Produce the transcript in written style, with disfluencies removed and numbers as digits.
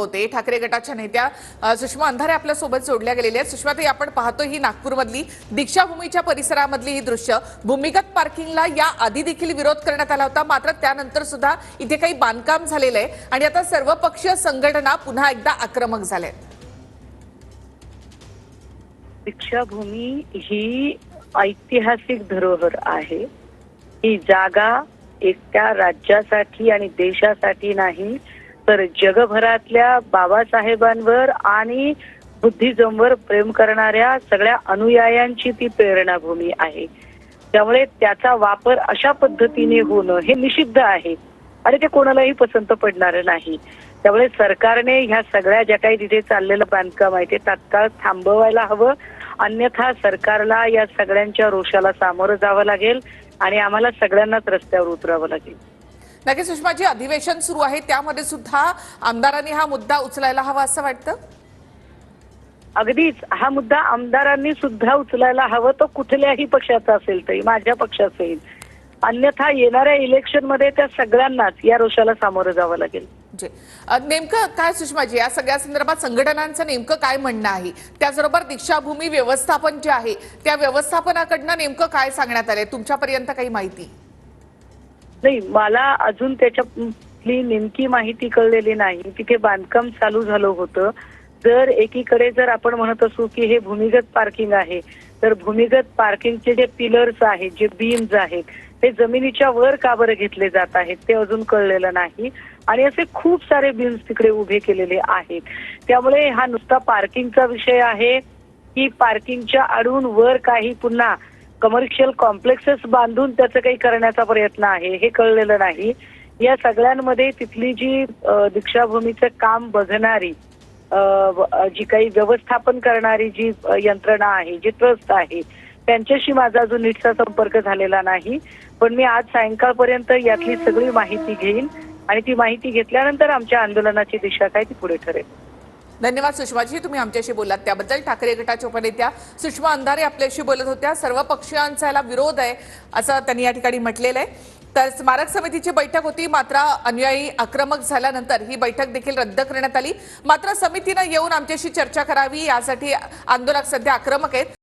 होते ठाकरे गटाच्या नेत्या सुषमा अंधारे आपल्या सोबत जोडल्या गेलेल्या आहेत। सुषमा ताई, आपण पाहतो ही नागपूरमधली दीक्षाभूमीच्या परिसरामधली ही दृश्य। भूमिगत पार्किंगला या आधी देखील विरोध करण्यात आला होता, मात्र त्यानंतर सुद्धा इथे काही बांधकाम झालेलं आहे आणि आता सर्वपक्षीय संघटना पुन्हा एकदा आक्रमक झाल्या आहेत। दीक्षाभूमी ही ऐतिहासिक धरोहर आहे। ही जागा एकट्या राज्यासाठी आणि देशासाठी नाही, तर जगभरातल्या बाबासाहेबांवर आणि बुद्धिझमवर प्रेम करणाऱ्या सगळ्या अनुयायांची ती प्रेरणाभूमी आहे। त्यामुळे त्याचा वापर अशा पद्धतीने होणं हे निषिद्ध आहे आणि ते कोणालाही पसंत पडणार नाही। त्यामुळे सरकारने ह्या सगळ्या ज्या काही तिथे चाललेलं बांधकाम आहे ते तात्काळ थांबवायला हवं, अन्यथा सरकारला या सगळ्यांच्या रोषाला सामोरं जावं लागेल आणि आम्हाला सगळ्यांनाच रस्त्यावर उतरावं लागेल। नक्की सुषमाजी, अधिवेशन सुरू आहे त्यामध्ये सुद्धा आमदारांनी हा मुद्दा उचलायला हवा असं वाटतं? अगदीच हा मुद्दा आमदारांनी सुद्धा उचलायला हवं, तो कुठल्याही पक्षाचा असेल तरी, माझ्या पक्षाचा येईल, अन्यथा येणाऱ्या इलेक्शन मध्ये त्या सगळ्यांनाच या रोषाला सामोरं जावं लागेल। नेमकं काय सुषमाजी, या सगळ्या संदर्भात संघटनांचं नेमकं काय म्हणणं आहे? त्याचबरोबर दीक्षाभूमी व्यवस्थापन जे आहे त्या व्यवस्थापनाकडनं नेमकं काय सांगण्यात आलंय? तुमच्यापर्यंत काही माहिती? नाही, मला अजून त्याच्यातली नेमकी माहिती कळलेली नाही। तिथे बांधकाम चालू झालं होतं। जर एकीकडे जर आपण म्हणत असू की हे भूमिगत पार्किंग आहे, तर भूमिगत पार्किंगचे जे पिलर्स आहेत, जे बीम्स आहेत, ते जमिनीच्या वर का बरं घेतले जात आहेत ते अजून कळलेलं नाही आणि असे खूप सारे बीम्स तिकडे उभे केलेले आहेत। त्यामुळे हा नुसता पार्किंगचा विषय आहे की पार्किंगच्या आडून वर काही पुन्हा कमर्शियल कॉम्प्लेक्सेस बांधून त्याचं काही करण्याचा प्रयत्न आहे हे कळलेलं नाही। या सगळ्यांमध्ये तिथली जी दीक्षाभूमीचं काम बघणारी जी काही व्यवस्थापन करणारी जी यंत्रणा आहे, जी ट्रस्ट आहे, त्यांच्याशी माझा अजून नीटचा संपर्क झालेला नाही। पण मी आज सायंकाळपर्यंत यातली सगळी माहिती घेईन आणि ती माहिती घेतल्यानंतर आमच्या आंदोलनाची दिशा काय ती पुढे ठरेल। धन्यवाद सुषमाजी, तुम्ही आमच्याशी बोललात त्याबद्दल। ठाकरे गटाच्या उपनेत्या सुषमा अंधारे आपल्याशी बोलत होत्या। सर्व पक्षीयांचा याला विरोध आहे असं त्यांनी या ठिकाणी म्हटलेलं आहे। तर स्मारक समितीची बैठक होती, मात्र अनुयायी आक्रमक झाल्यानंतर ही बैठक देखील रद्द करण्यात आली। मात्र समितीनं येऊन आमच्याशी चर्चा करावी यासाठी आंदोलक सध्या आक्रमक आहेत।